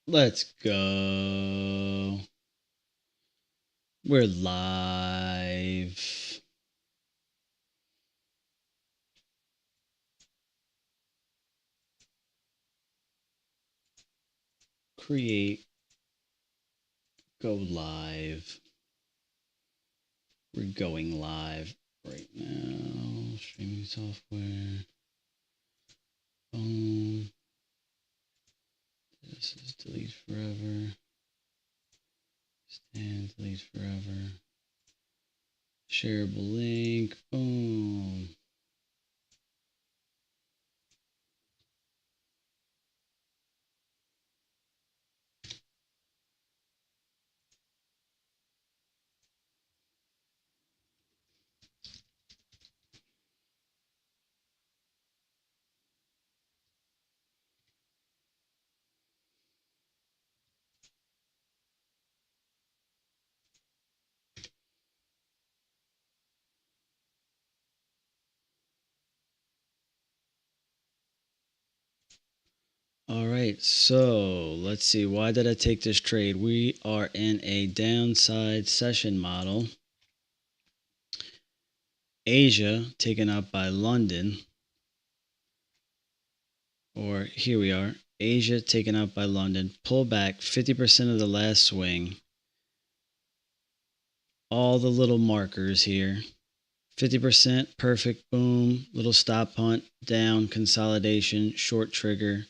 Let's go. We're live. Create. Go live. We're going live right now. Streaming software. Boom. This is delete forever. Stand, delete forever. Shareable link. Boom. All right, so let's see. Why did I take this trade? We are in a downside session model. Asia taken out by London. Or here we are. Asia taken out by London. Pull back 50% of the last swing. All the little markers here. 50%, perfect, boom. Little stop hunt, down, consolidation, short trigger.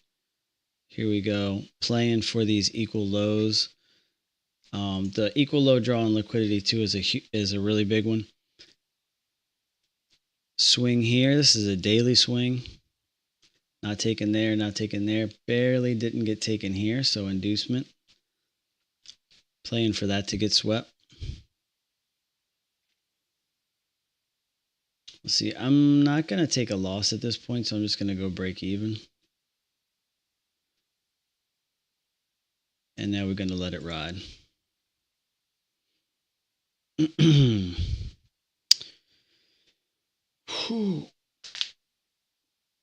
Here we go, playing for these equal lows. The equal low draw on liquidity too is a really big one. Swing here. This is a daily swing. Not taken there, not taken there. Barely didn't get taken here, so inducement. Playing for that to get swept. Let's see. I'm not going to take a loss at this point, so I'm just going to go break even. And now we're going to let it ride. All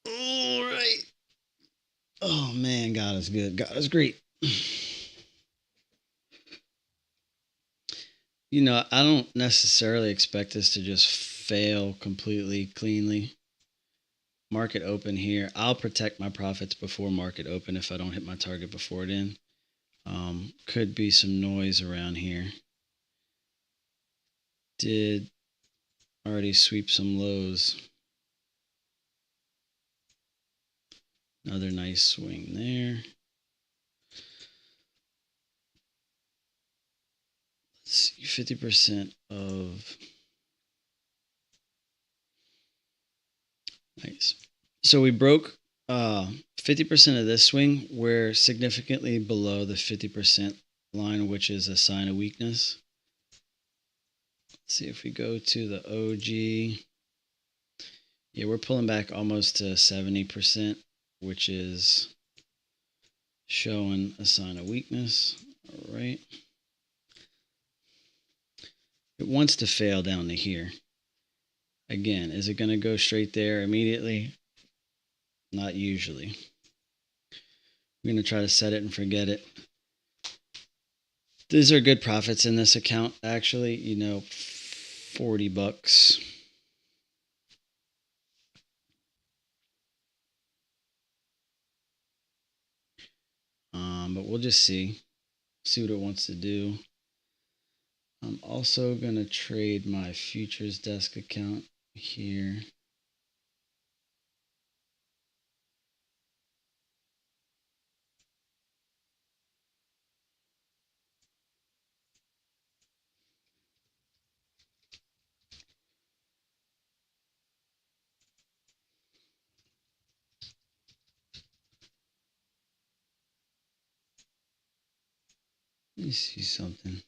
right. Oh, man. God is good. God is great. You know, I don't necessarily expect this to just fail completely cleanly. Market open here. I'll protect my profits before market open if I don't hit my target before it in. Could be some noise around here. Did already sweep some lows. Another nice swing there. Let's see, 50% of... Nice. So we broke 50% of this swing. We're significantly below the 50% line, which is a sign of weakness. Let's see if we go to the OG. Yeah, we're pulling back almost to 70%, which is showing a sign of weakness. All right. It wants to fail down to here. Again, is it going to go straight there immediately? Not usually. We're going to try to set it and forget it. These are good profits in this account, actually. You know, $40. But we'll just see what it wants to do. I'm also going to trade my futures desk account here. Let me see something.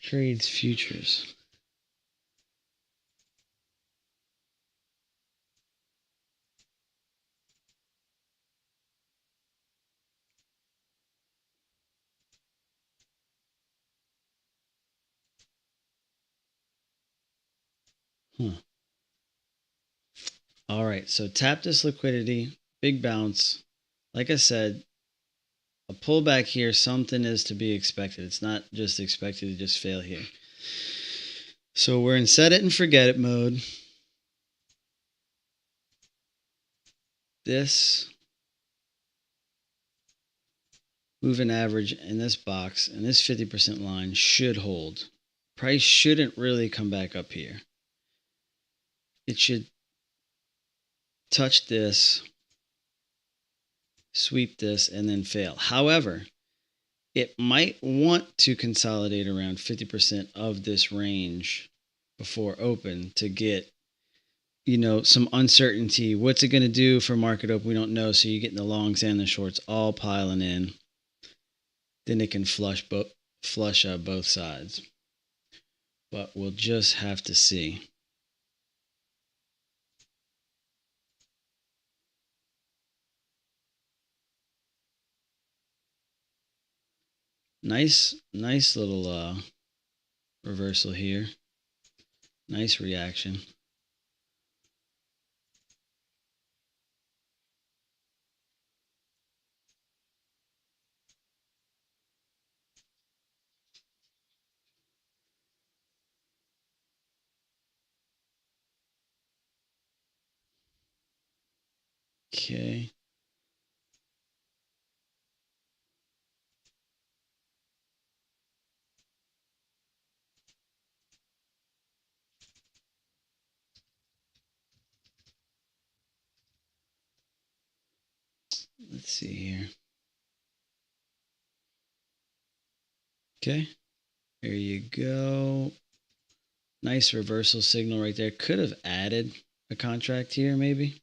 Trades futures. Huh. All right, so tap this liquidity, big bounce. Like I said, a pullback here, something is to be expected. It's not just expected to just fail here. So we're in set it and forget it mode. This moving average in this box and this 50% line should hold. Price shouldn't really come back up here. It should touch this, sweep this, and then fail. However, it might want to consolidate around 50% of this range before open to get, some uncertainty. What's it going to do for market open? We don't know. So you're getting the longs and the shorts all piling in. Then it can flush both sides. But we'll just have to see. Nice little reversal here. Nice reaction. Okay. Let's see here. Okay. There you go. Nice reversal signal right there. Could have added a contract here, maybe.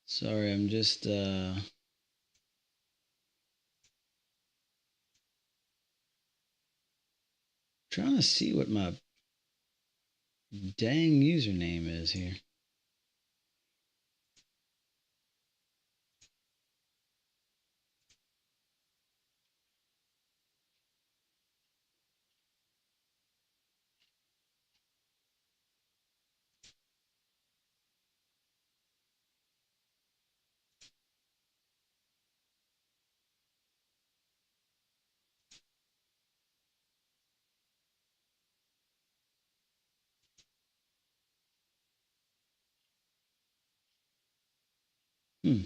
Sorry, I'm just trying to see what my dang username is here. Hmm.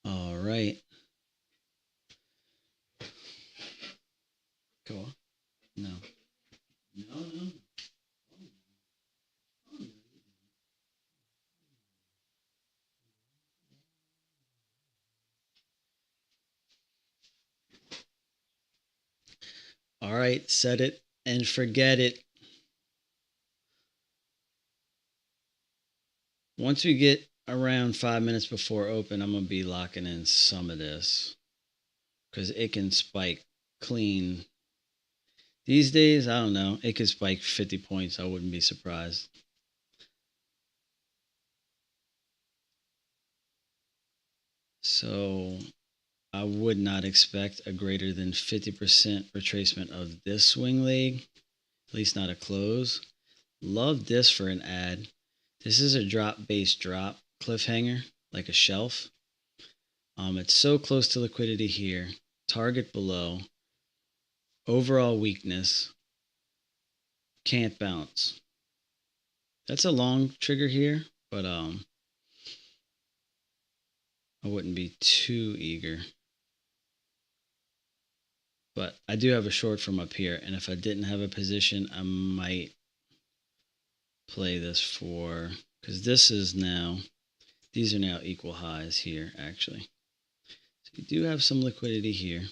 All right. Go on. No. No. All right. Set it and forget it. Once we get around 5 minutes before open, I'm going to be locking in some of this because it can spike clean. These days, I don't know. It could spike 50 points. I wouldn't be surprised. So I would not expect a greater than 50% retracement of this swing leg, at least not a close. Love this for an ad. This is a drop-based drop cliffhanger, like a shelf. It's so close to liquidity here. Target below. overall weakness, can't bounce. That's a long trigger here, but I wouldn't be too eager. But I do have a short from up here, and if I didn't have a position, I might play this for, because this is now, these are now equal highs here, actually. So you do have some liquidity here.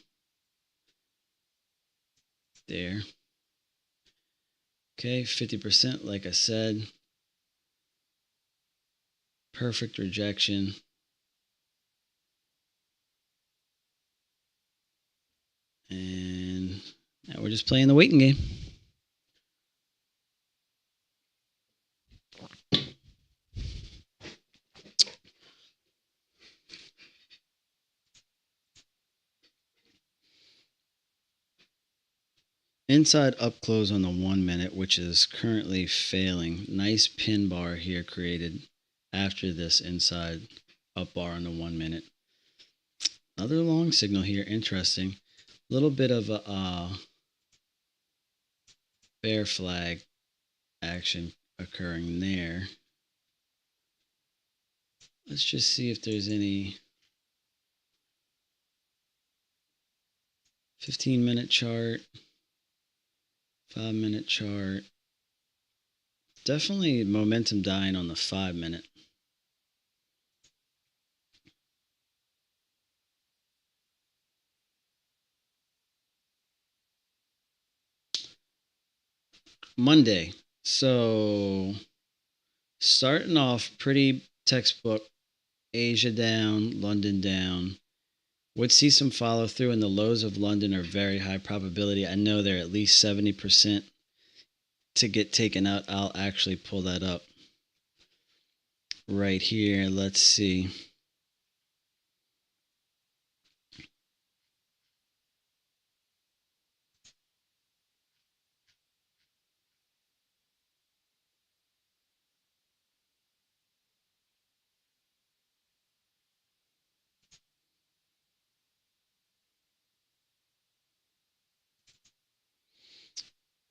There. Okay, 50%, like I said. Perfect rejection. And now we're just playing the waiting game. Inside up close on the 1 minute, which is currently failing. Nice pin bar here created after this inside up bar on the 1 minute. Another long signal here, interesting. A little bit of a bear flag action occurring there. Let's just see if there's any 15-minute chart, 5-minute chart. Definitely momentum dying on the 5-minute. Monday. So starting off pretty textbook. Asia down, London down. Would see some follow through, and the lows of London are very high probability. I know they're at least 70% to get taken out. I'll actually pull that up right here. Let's see.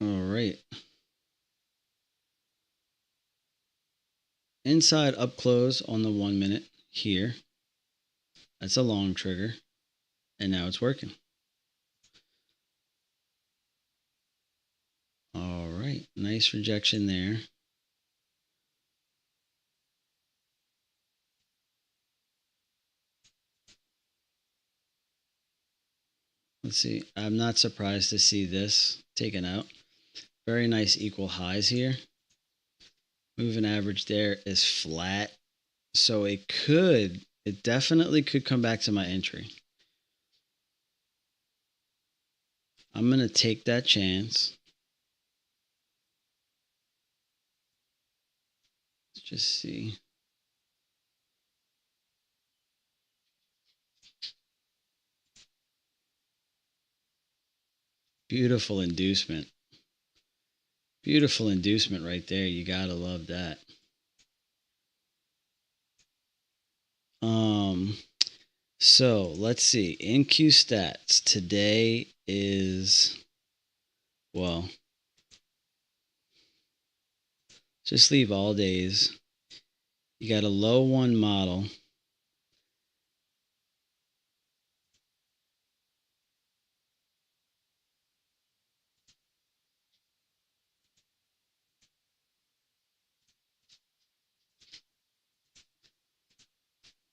All right. Inside up close on the 1 minute here. That's a long trigger. And now it's working. All right. Nice rejection there. Let's see. I'm not surprised to see this taken out. Very nice equal highs here. Moving average there is flat. So it definitely could come back to my entry. I'm going to take that chance. Let's just see. Beautiful inducement. Beautiful inducement right there. You got to love that. So let's see. NQ stats today is, well, just leave all days. You got a low 1 model.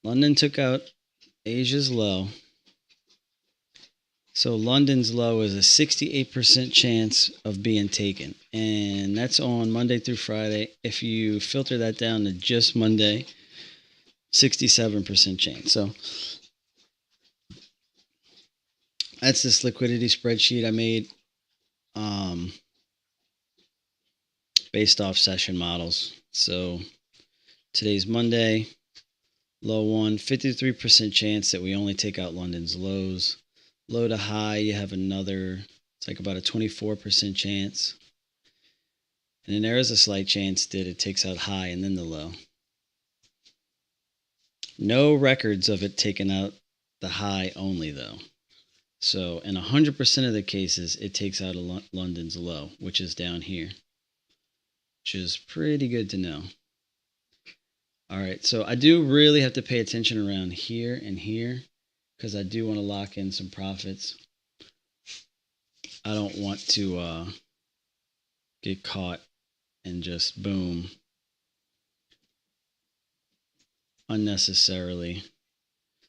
London took out Asia's low. So London's low is a 68% chance of being taken. And that's on Monday through Friday. If you filter that down to just Monday, 67% chance. So that's this liquidity spreadsheet I made based off session models. So today's Monday, low 1, 53% chance that we only take out London's lows. Low to high, you have another, it's like about a 24% chance. And then there is a slight chance that it takes out high and then the low. No records of it taking out the high only, though. So in 100% of the cases, it takes out a London's low, which is down here, which is pretty good to know. All right, so I do really have to pay attention around here and here because I do want to lock in some profits. I don't want to get caught and just boom unnecessarily.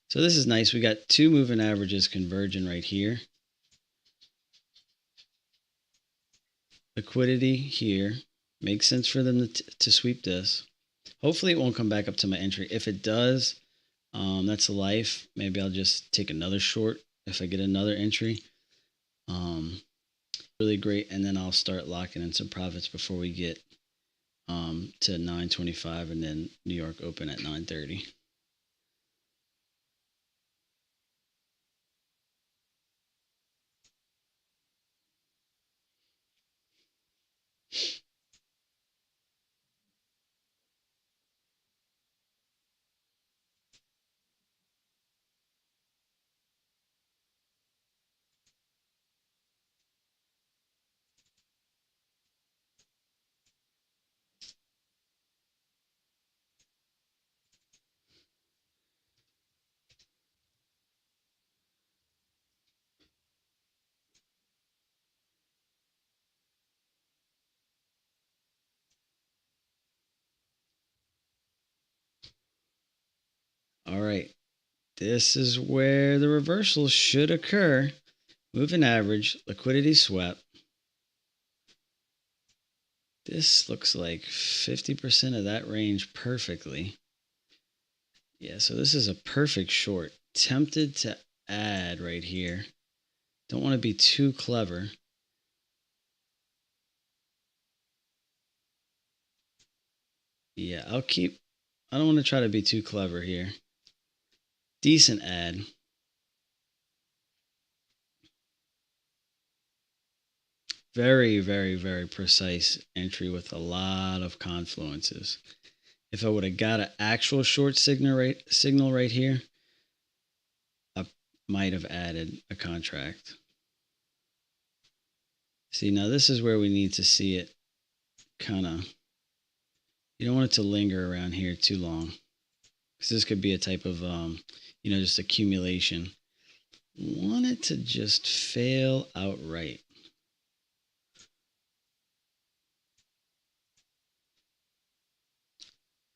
So this is nice. We got two moving averages converging right here. Liquidity here. Makes sense for them to sweep this. Hopefully it won't come back up to my entry. If it does, that's life. Maybe I'll just take another short if I get another entry. Really great. And then I'll start locking in some profits before we get to 9.25 and then New York open at 9.30. All right. This is where the reversal should occur. Moving average, liquidity swept. This looks like 50% of that range perfectly. Yeah, so this is a perfect short. Tempted to add right here. Don't want to be too clever. Yeah, I don't want to try to be too clever here. Decent add. Very, very, very precise entry with a lot of confluences. If I would have got an actual short signal right here, I might have added a contract. See, now this is where we need to see it kind of, you don't want it to linger around here too long. Because this could be a type of, just accumulation. Want it to just fail outright.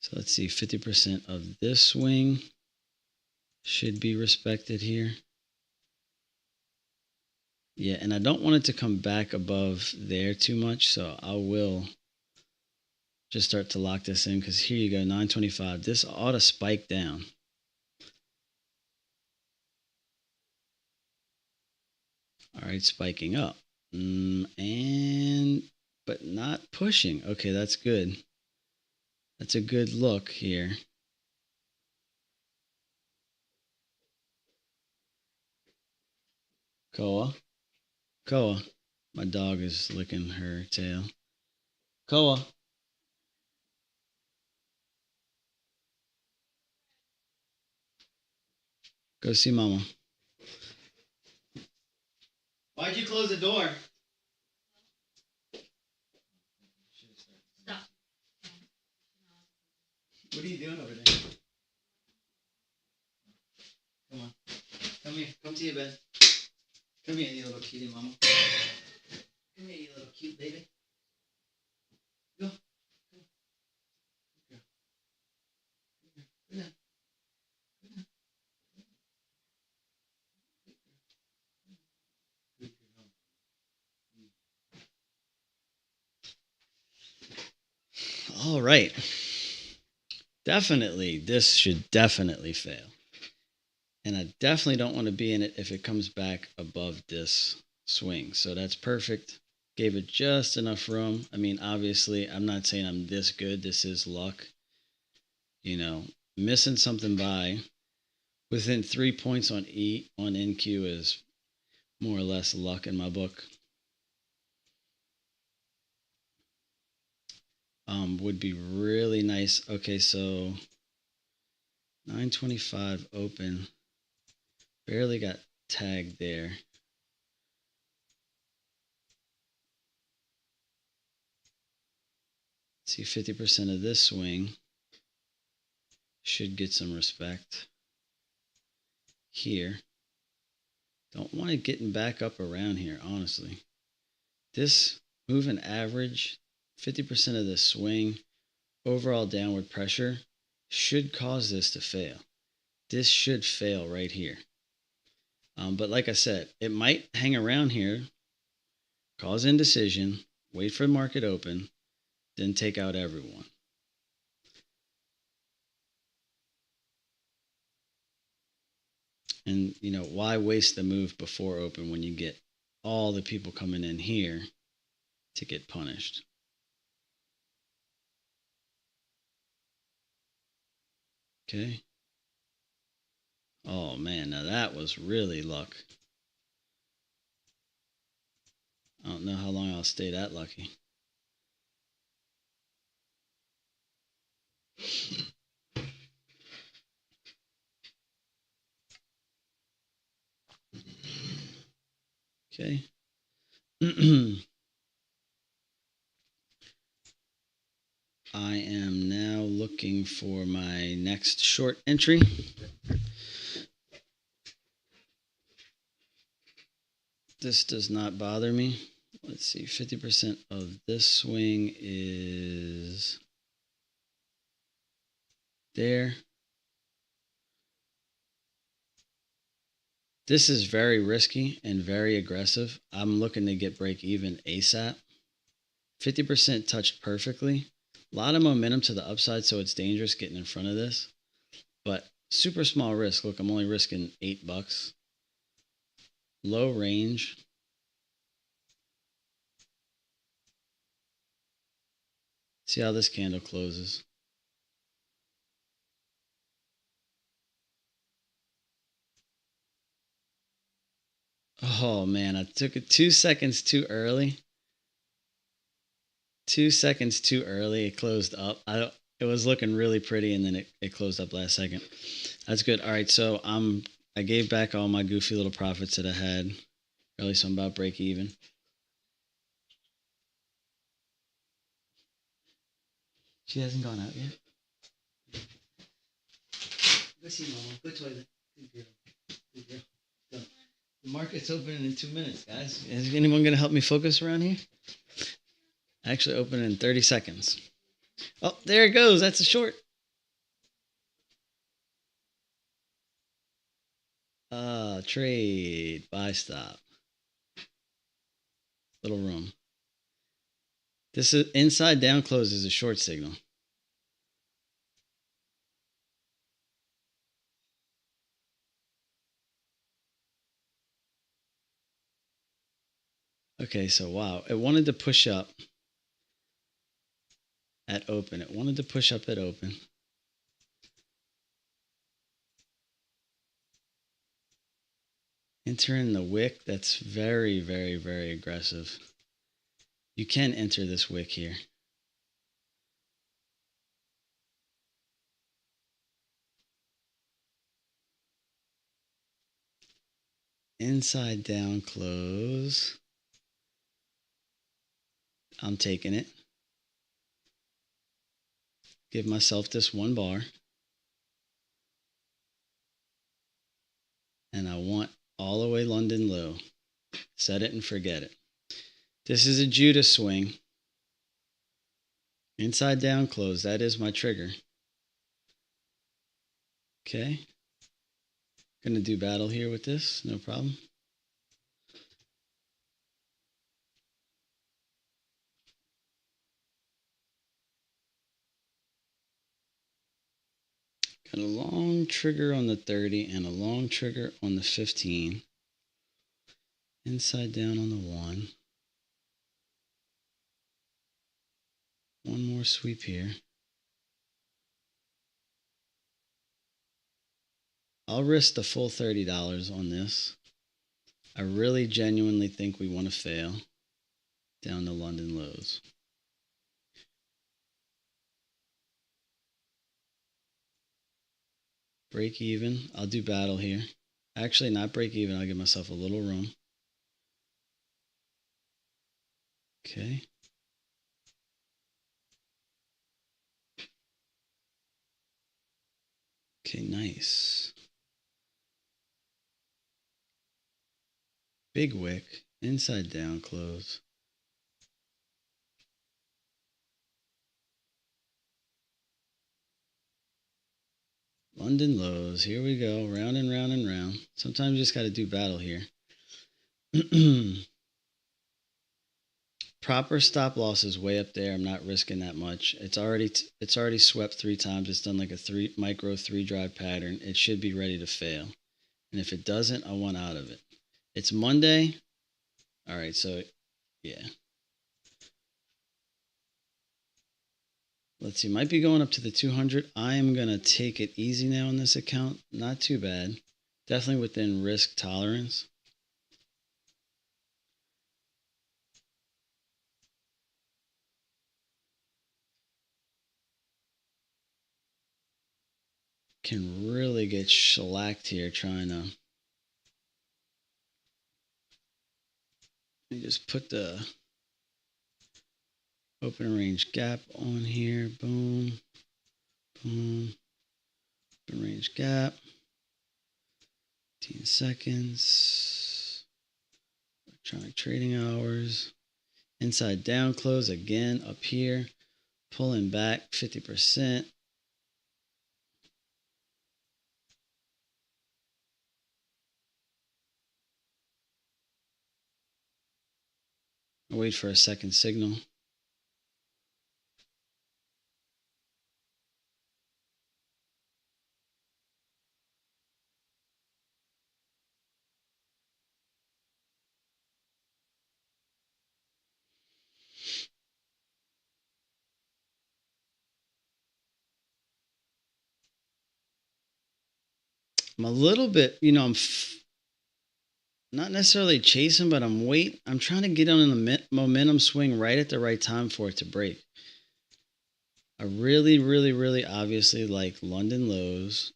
So let's see, 50% of this swing should be respected here. Yeah, and I don't want it to come back above there too much, so I will just start to lock this in because here you go, 925. This ought to spike down. All right, spiking up. But not pushing. Okay, that's good. That's a good look here. Koa. Koa. My dog is licking her tail. Koa. Go see Mama. Why'd you close the door? Stop. What are you doing over there? Come on. Come here. Come to your bed. Come here, you little cutie mama. Come here, you little cute baby. Go. Go. Go down. All right. Definitely, this should definitely fail. And I definitely don't want to be in it if it comes back above this swing. So that's perfect. Gave it just enough room. I mean, obviously, I'm not saying I'm this good. This is luck. Missing something by within 3 points on NQ is more or less luck in my book. Would be really nice. Okay, so 925 open. Barely got tagged there. See, 50% of this swing should get some respect here. Don't want it getting back up around here, honestly. This moving average, 50% of the swing, overall downward pressure should cause this to fail. This should fail right here. But like I said, it might hang around here, cause indecision, wait for the market open, then take out everyone. And, you know, why waste the move before open when you get all the people coming in here to get punished? Okay. Oh, man, now that was really luck. I don't know how long I'll stay that lucky. Okay. I am now looking for my next short entry. This does not bother me. Let's see, 50% of this swing is there. This is very risky and very aggressive. I'm looking to get break even ASAP. 50% touched perfectly. A lot of momentum to the upside, so it's dangerous getting in front of this. But super small risk. Look, I'm only risking $8. Low range. See how this candle closes. Oh man, I took it 2 seconds too early. 2 seconds too early. It closed up. It was looking really pretty, and then it closed up last second. That's good. All right, so I gave back all my goofy little profits that I had. Really, so I'm about break even. She hasn't gone out yet. Go see Mama. Go toilet. Good girl. Good girl. Go. The market's opening in 2 minutes, guys. Is anyone going to help me focus around here? Actually, open in 30 seconds. Oh, there it goes. That's a short. Trade. Buy stop. Little room. This is inside down close is a short signal. Okay, so wow. It wanted to push up at open. It wanted to push up at open. Enter in the wick. That's very, very, very aggressive. You can enter this wick here. Inside down close. I'm taking it. Give myself this 1 bar. And I want all the way London low. Set it and forget it. This is a Judas swing. Inside down close. That is my trigger. Okay. Gonna do battle here with this. No problem. Got a long trigger on the 30 and a long trigger on the 15. Inside down on the 1. One more sweep here. I'll risk the full $30 on this. I really genuinely think we want to fail down to London lows. Break even. I'll do battle here. Actually, not break even. I'll give myself a little room. Okay. Okay, nice. Big wick, inside down close. London lows. Here we go. Round and round and round. Sometimes you just got to do battle here. Proper stop loss is way up there. I'm not risking that much. It's already swept 3 times. It's done like a micro 3-drive pattern. It should be ready to fail. And if it doesn't, I want out of it. It's Monday. All right, so yeah. Let's see, might be going up to the 200. I am going to take it easy now on this account. Not too bad. Definitely within risk tolerance. Can really get shellacked here trying to. Let me just put the open range gap on here. Boom. Boom. Open range gap. 15 seconds. Electronic trading hours. Inside down close again up here. Pulling back 50%. I'll wait for a second signal. I'm a little bit, I'm not necessarily chasing, but I'm trying to get on a momentum swing right at the right time for it to break. I really, really, really obviously like London lows.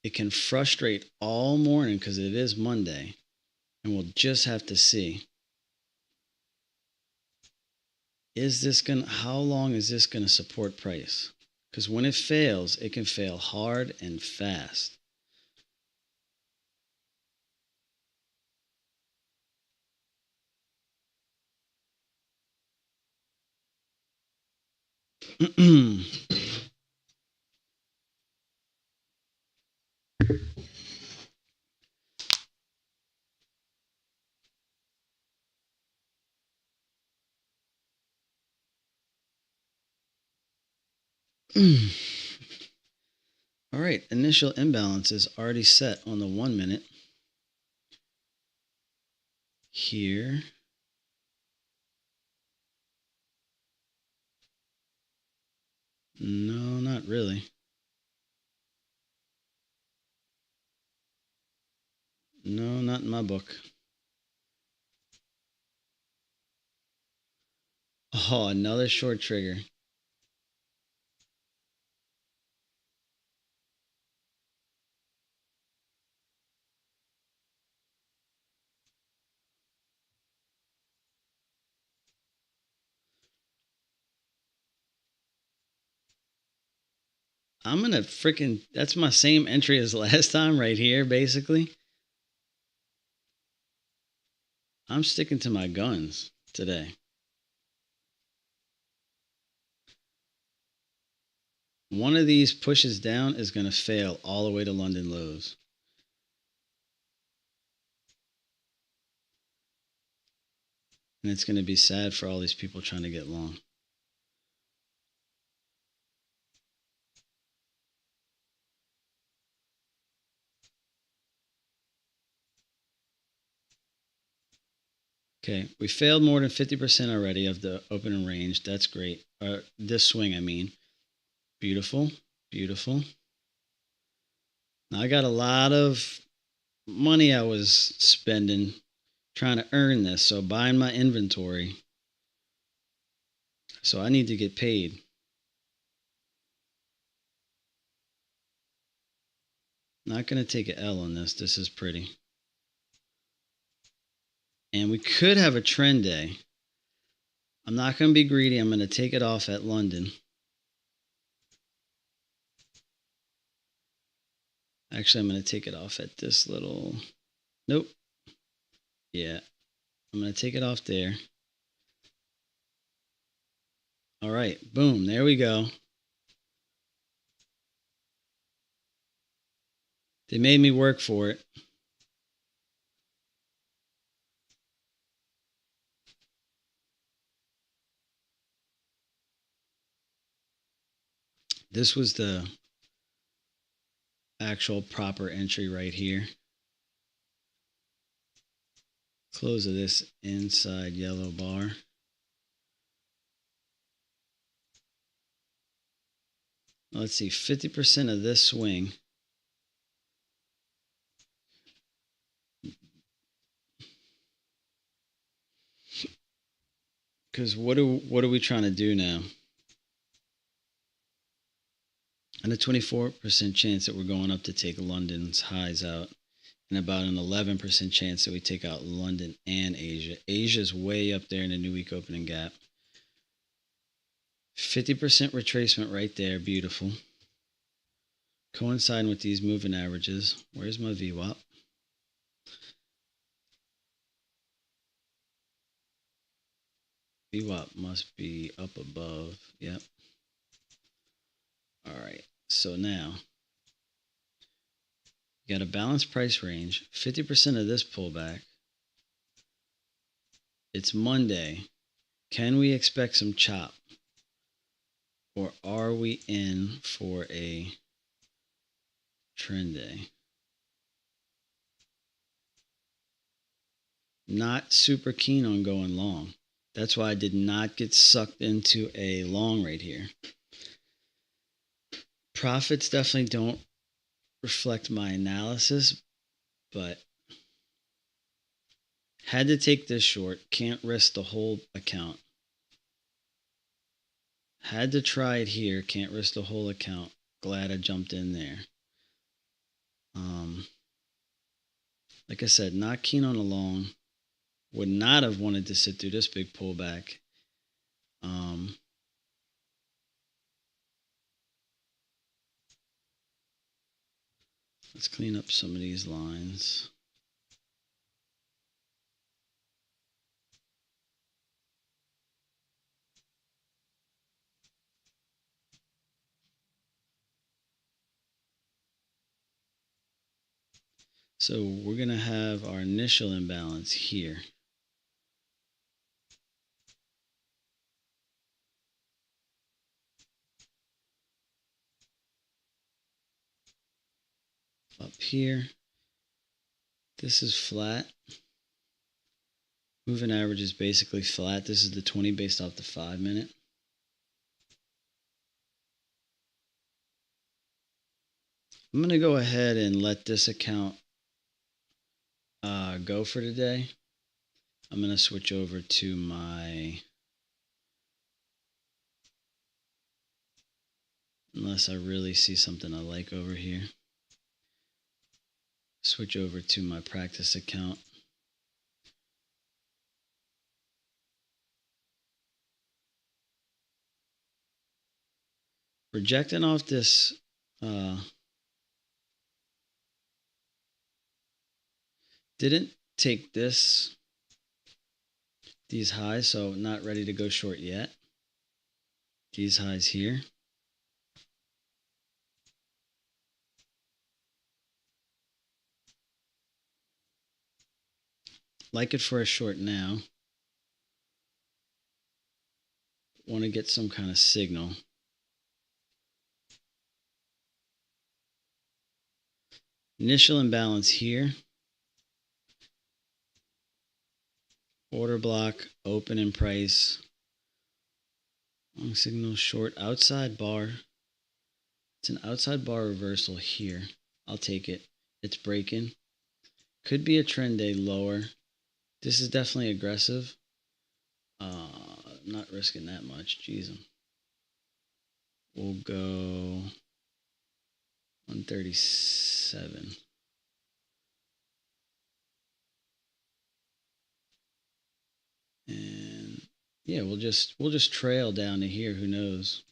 It can frustrate all morning because it is Monday, and we'll just have to see. How long is this gonna support price? Because when it fails, it can fail hard and fast. All right, initial imbalance is already set on the 1 minute. Here. No, not really. No, not in my book. Oh, another short trigger. I'm going to that's my same entry as last time right here, basically. I'm sticking to my guns today. One of these pushes down is going to fail all the way to London lows. And it's going to be sad for all these people trying to get long. Okay, we failed more than 50% already of the opening range. That's great. This swing, I mean. Beautiful, beautiful. Now I got a lot of money I was spending trying to earn this, so buying my inventory. So I need to get paid. Not going to take an L on this. This is pretty. And we could have a trend day. I'm not going to be greedy. I'm going to take it off at London. Actually, I'm going to take it off at this little, nope. Yeah, I'm going to take it off there. All right, boom, there we go. They made me work for it. This was the actual proper entry right here. Close of this inside yellow bar. Let's see, 50% of this swing. Because what are we trying to do now? And a 24% chance that we're going up to take London's highs out, and about an 11% chance that we take out London and Asia. Asia's way up there in the new week opening gap. 50% retracement right there, beautiful. Coinciding with these moving averages. Where's my VWAP? VWAP must be up above. Yep. All right. So now you got a balanced price range. 50% of this pullback. It's Monday. Can we expect some chop? Or are we in for a trend day? Not super keen on going long. That's why I did not get sucked into a long right here. Profits definitely don't reflect my analysis, but had to take this short. Can't risk the whole account. Had to try it here. Can't risk the whole account. Glad I jumped in there. Like I said, not keen on a long. Would not have wanted to sit through this big pullback. Let's clean up some of these lines. So we're going to have our initial imbalance here. Up here. This is flat. Moving average is basically flat. This is the 20 based off the 5-minute. I'm going to go ahead and let this account go for today. I'm going to switch over to my, unless I really see something I like over here, switch over to my practice account. Rejecting off this didn't take these highs, so not ready to go short yet. These highs here. Like it for a short now. Want to get some kind of signal. Initial imbalance here. Order block, open in price. Long signal short, outside bar. It's an outside bar reversal here. I'll take it. It's breaking. Could be a trend day lower. This is definitely aggressive. I'm not risking that much. Jeez. We'll go 137. And yeah, we'll just trail down to here. Who knows?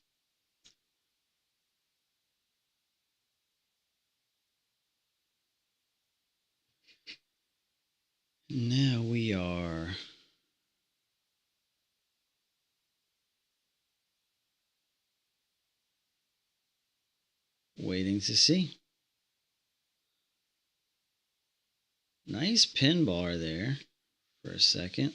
waiting to see. Nice pin bar there for a second.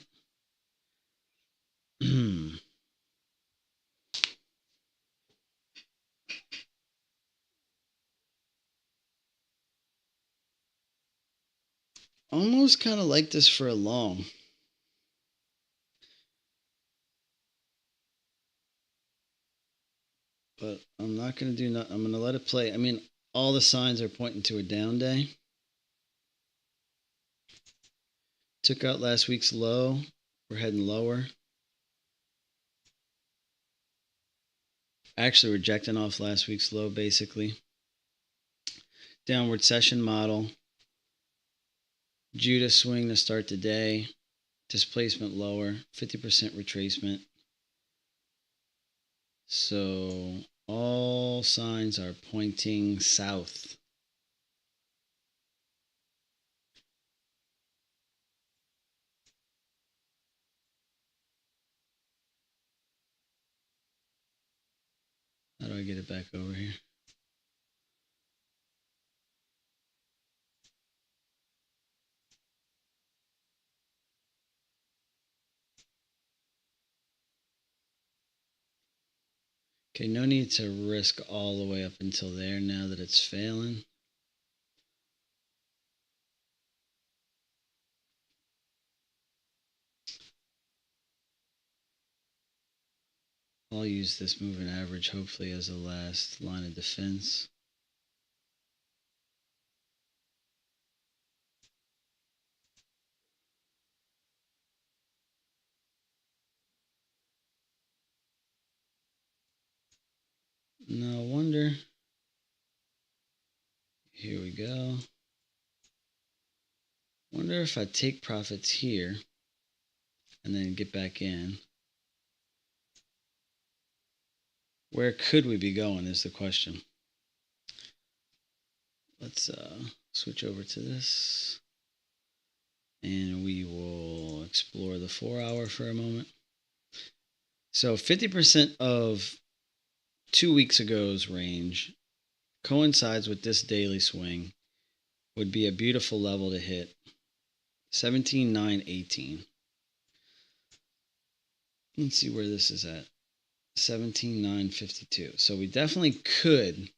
Almost kind of like this for a long. But I'm not going to do nothing. I'm going to let it play. I mean, all the signs are pointing to a down day. Took out last week's low. We're heading lower. Actually rejecting off last week's low, basically. Downward session model. Judah swing to start the day. Displacement lower. 50% retracement. So all signs are pointing south. How do I get it back over here? Okay, no need to risk all the way up until there now that it's failing. I'll use this moving average hopefully as the last line of defense. No wonder. Here we go. Wonder if I take profits here and then get back in. Where could we be going is the question. Let's switch over to this. And we will explore the 4-hour for a moment. So 50% of 2 weeks ago's range coincides with this daily swing. Would be a beautiful level to hit. 17,918. Let's see where this is at. 17,952. So we definitely could.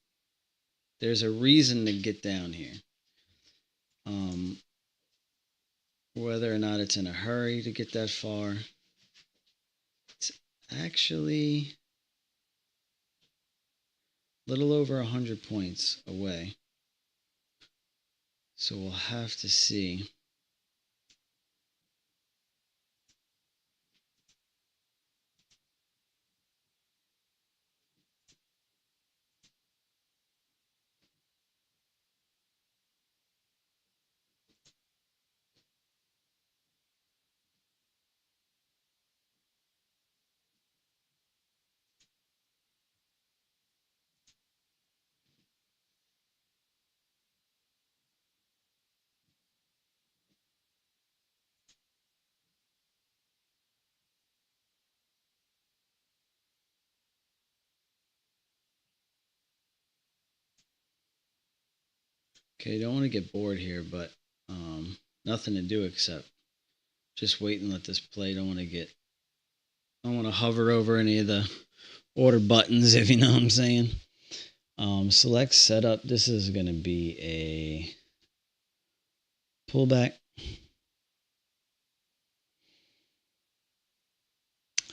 There's a reason to get down here. Whether or not it's in a hurry to get that far, it's actually a little over 100 points away. So we'll have to see. Okay, don't want to get bored here, but nothing to do except just wait and let this play. Don't want to hover over any of the order buttons, if you know what I'm saying. Select setup. This is going to be a pullback.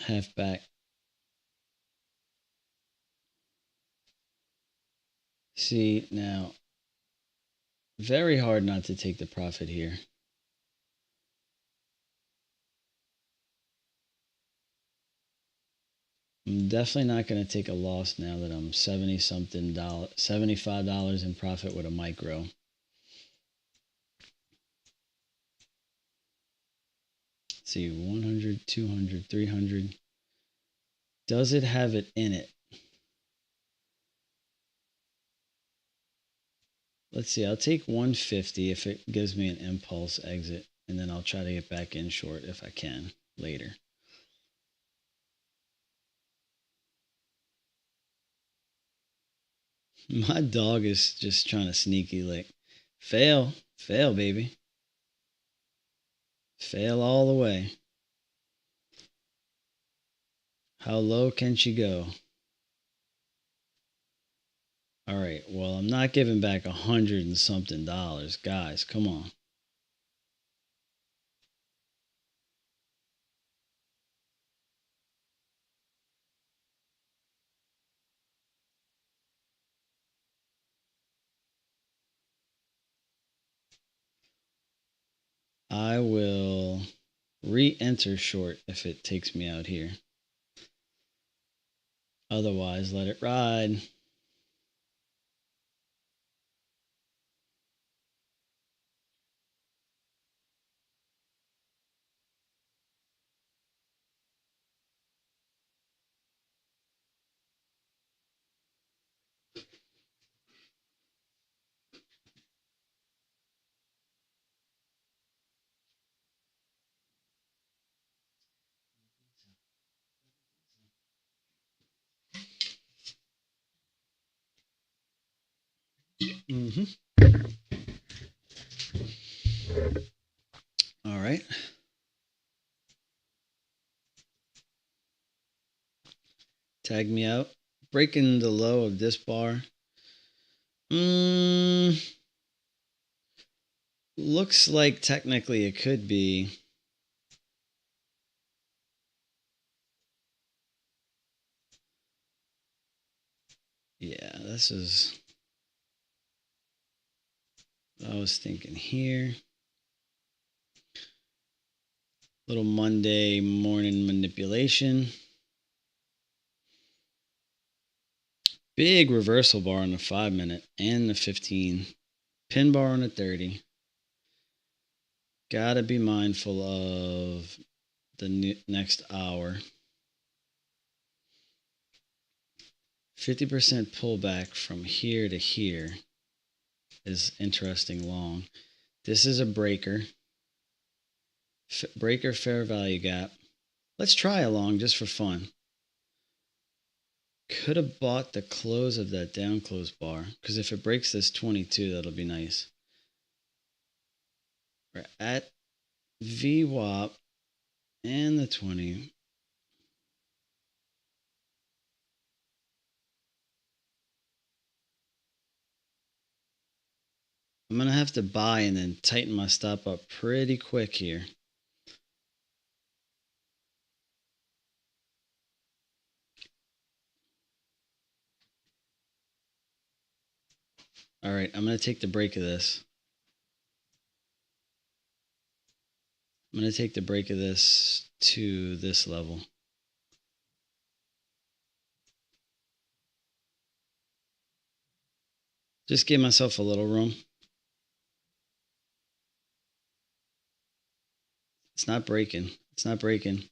Half back. See, now, very hard not to take the profit here. I'm definitely not going to take a loss now that I'm $75 in profit with a micro. Let's see, 100, 200, 300. Does it have it in it? Let's see, I'll take 150 if it gives me an impulse exit, and then I'll try to get back in short if I can later. My dog is just trying to sneaky lick. Fail. Fail, baby. Fail all the way. How low can she go? All right, well, I'm not giving back $100 and something. Guys, come on. I will re-enter short if it takes me out here. Otherwise, let it ride. All right. Tag me out. Breaking the low of this bar. Looks like technically it could be. Yeah, this is what I was thinking here. Little Monday morning manipulation. Big reversal bar on the 5-minute and the 15. Pin bar on the 30. Gotta be mindful of the next hour. 50% pullback from here to here is interesting long. This is a breaker. Breaker fair value gap. Let's try a long just for fun. Could have bought the close of that down close bar, because if it breaks this 22, that'll be nice. We're at VWAP and the 20. I'm going to have to buy and then tighten my stop up pretty quick here. All right, I'm going to take the break of this. I'm going to take the break of this to this level. Just give myself a little room. It's not breaking. It's not breaking.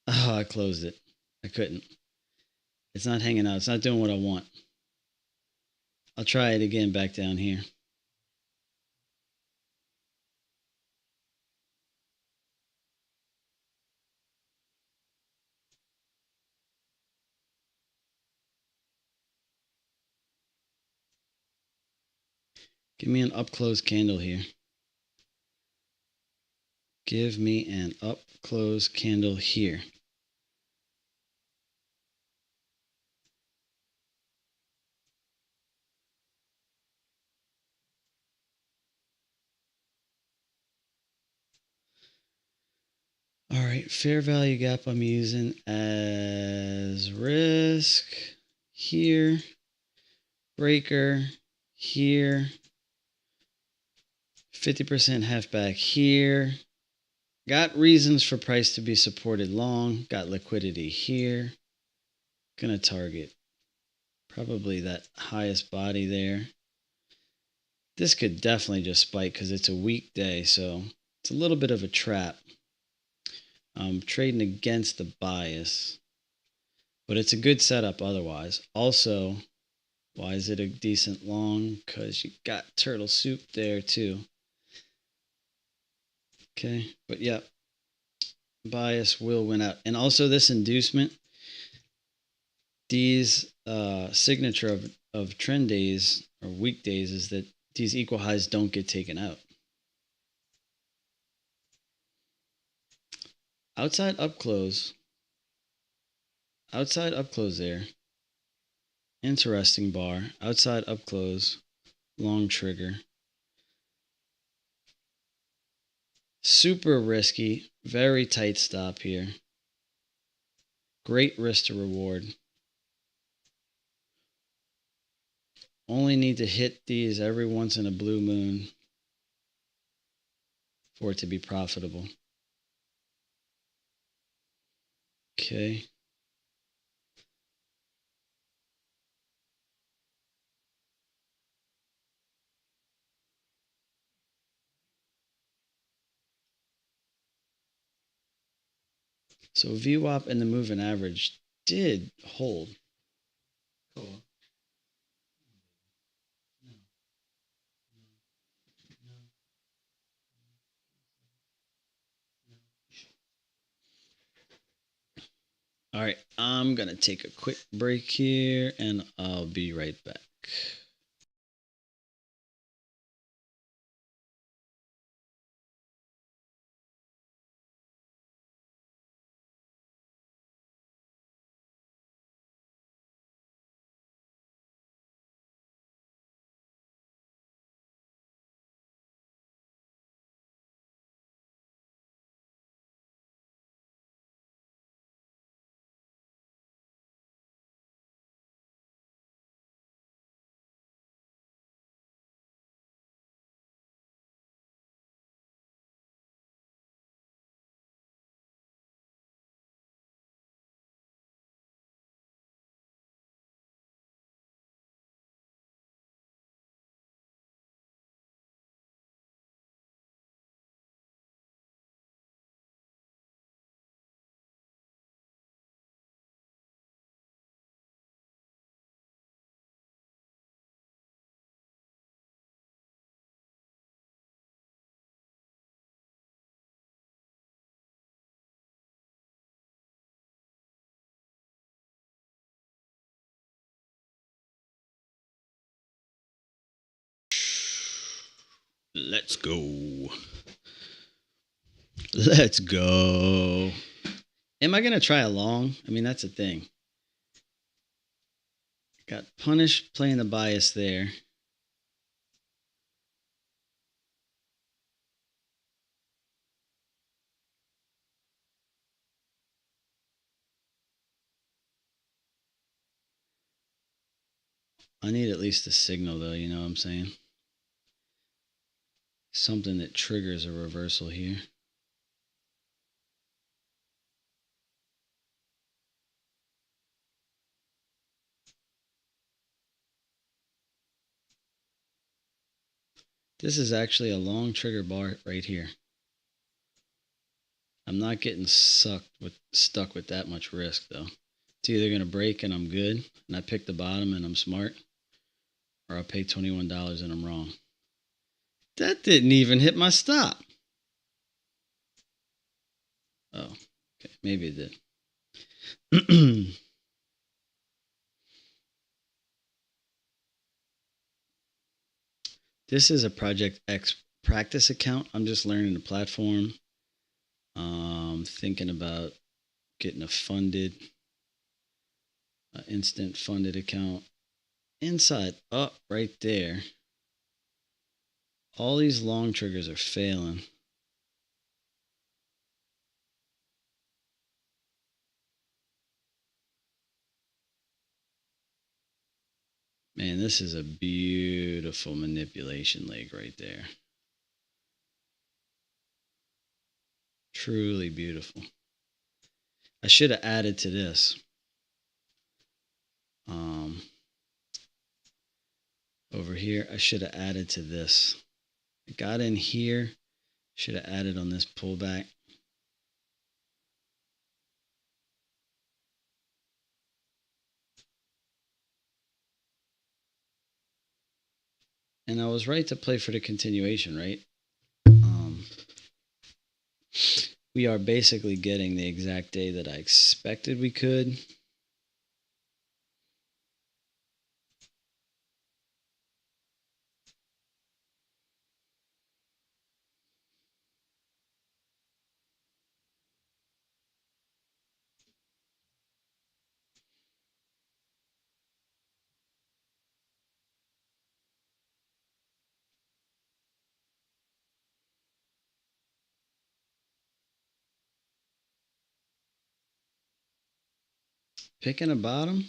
Oh, I closed it. I couldn't. It's not hanging out. It's not doing what I want. I'll try it again back down here. Give me an up close candle here. Give me an up close candle here. All right, fair value gap I'm using as risk here, breaker here, 50% half back here. Got reasons for price to be supported long, got liquidity here. Gonna target probably that highest body there. This could definitely just spike because it's a weekday, so it's a little bit of a trap. I'm trading against the bias, but it's a good setup otherwise. Also, why is it a decent long? Because you got turtle soup there too. Okay, but yeah, bias will win out. And also this inducement, these signature of of trend days or weekdays is that these equal highs don't get taken out. Outside up close there. Interesting bar. Outside up close. Long trigger. Super risky. Very tight stop here. Great risk to reward. Only need to hit these every once in a blue moon for it to be profitable. Okay. So VWAP and the moving average did hold. Cool. All right, I'm going to take a quick break here and I'll be right back. Let's go. Let's go. Am I going to try a long? I mean, that's the thing. Got punished playing the bias there. I need at least a signal though, you know what I'm saying? Something that triggers a reversal here. This is actually a long trigger bar right here. I'm not getting stuck with that much risk though. It's either going to break and I'm good and I pick the bottom and I'm smart, or I'll pay $21 and I'm wrong. That didn't even hit my stop. Oh, okay. Maybe it did. This is a Project X practice account. I'm just learning the platform. Thinking about getting a funded, instant funded account. Inside up right there. All these long triggers are failing. Man, this is a beautiful manipulation leg right there. Truly beautiful. I should have added to this. Over here, I should have added to this. I got in here, should have added on this pullback. And I was right to play for the continuation, right? We are basically getting the exact day that I expected we could. Picking a bottom?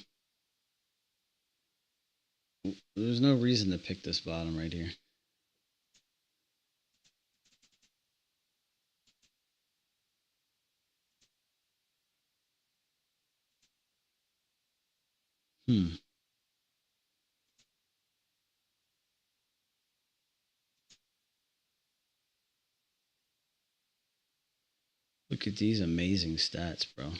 There's no reason to pick this bottom right here. Look at these amazing stats, bro.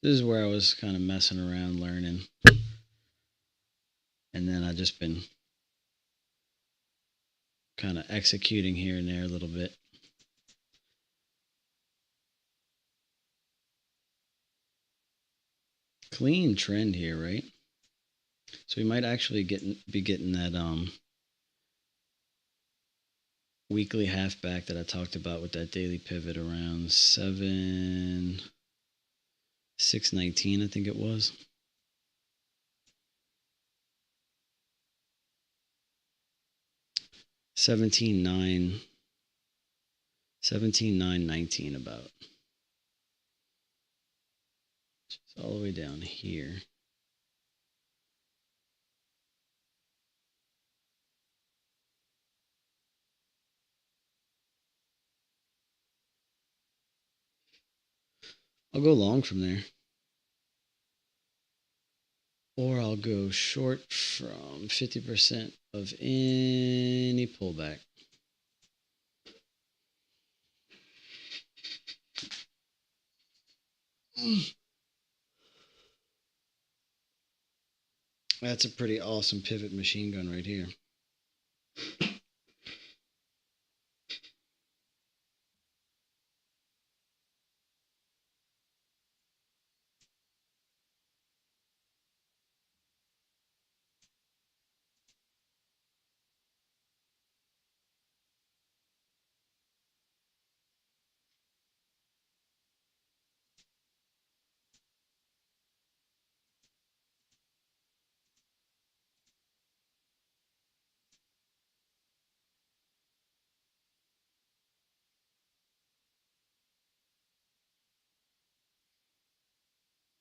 This is where I was kind of messing around, learning. And then I've just been kind of executing here and there a little bit. Clean trend here, right? So we might actually be getting that weekly halfback that I talked about with that daily pivot around 619, I think it was. 17.919 about. It's all the way down here. I'll go long from there. Or I'll go short from 50% of any pullback. That's a pretty awesome pivot machine gun right here.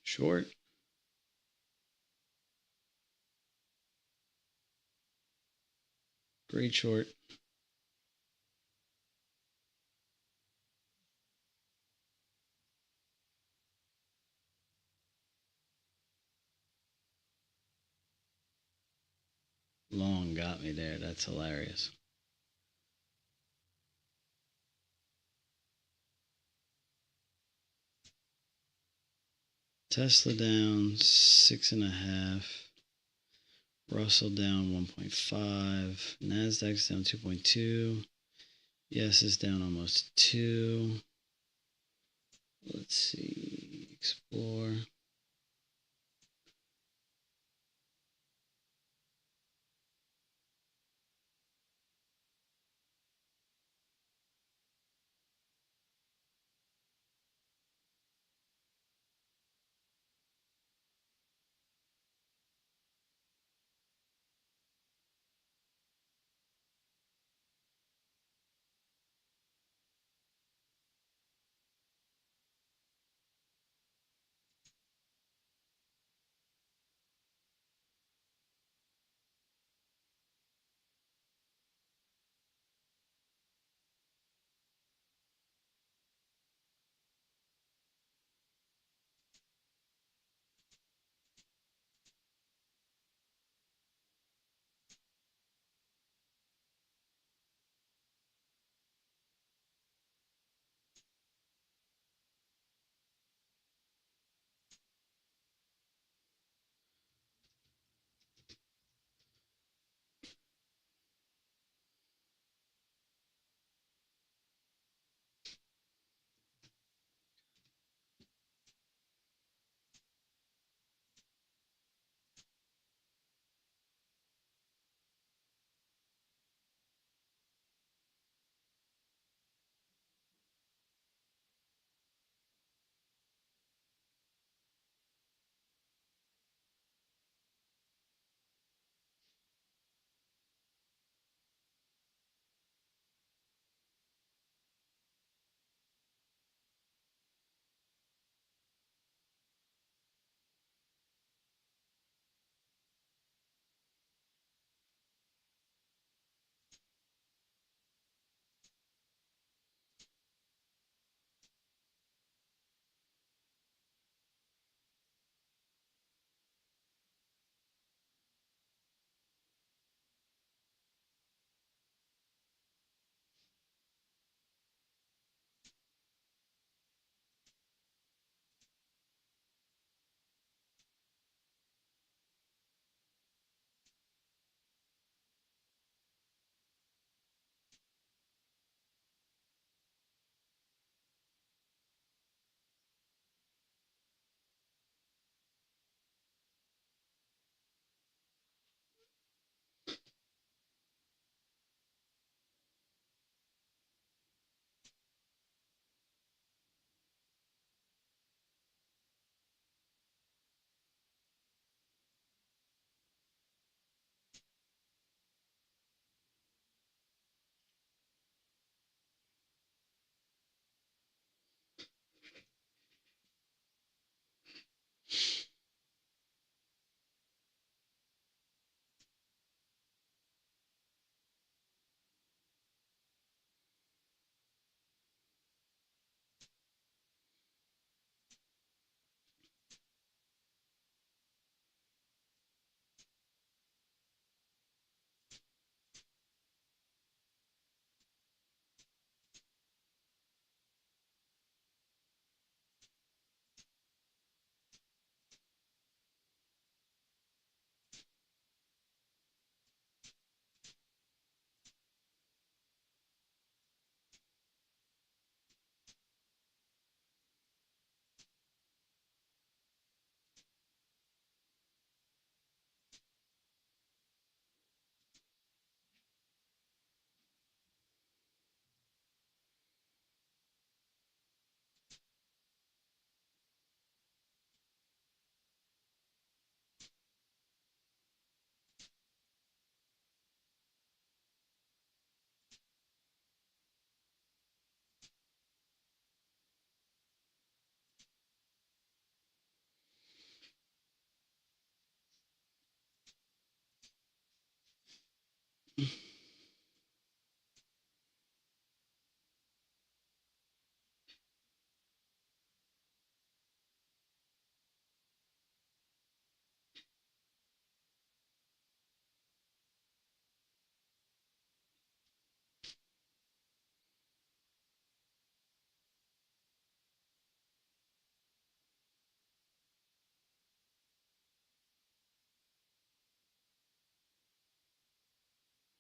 Short. Great short. Long got me there. That's hilarious. Tesla down 6.5. Russell down 1.5. Nasdaq's down 2.2. Yes is down almost 2. Let's see. Explore.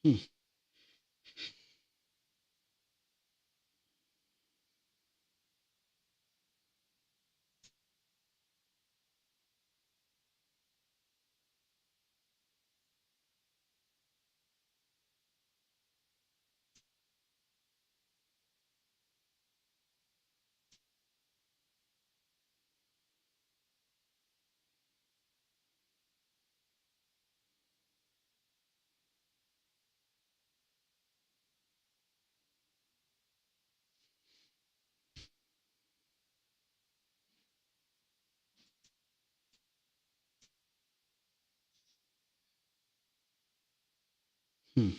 Hmm. Hmm.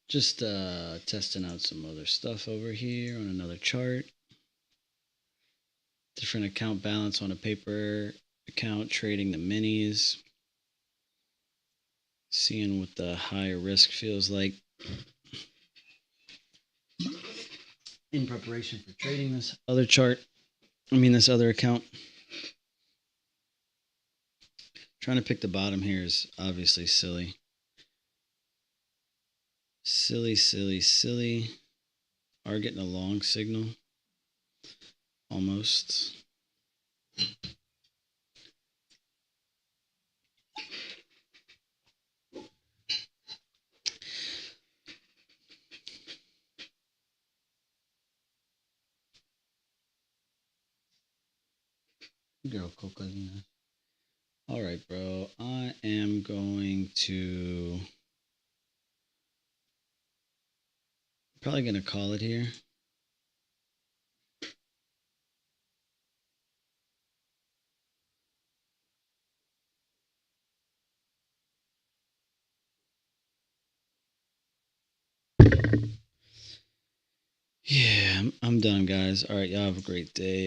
Just testing out some other stuff over here on another chart. Different account balance on a paper account, trading the minis. Seeing what the higher risk feels like in preparation for trading this other chart. This other account. Trying to pick the bottom here is obviously silly. Silly, silly, silly. Are getting a long signal. Almost. Girl, Cocolina. All right, bro. I am going to probably going to call it here. Yeah, I'm done, guys. All right, y'all have a great day.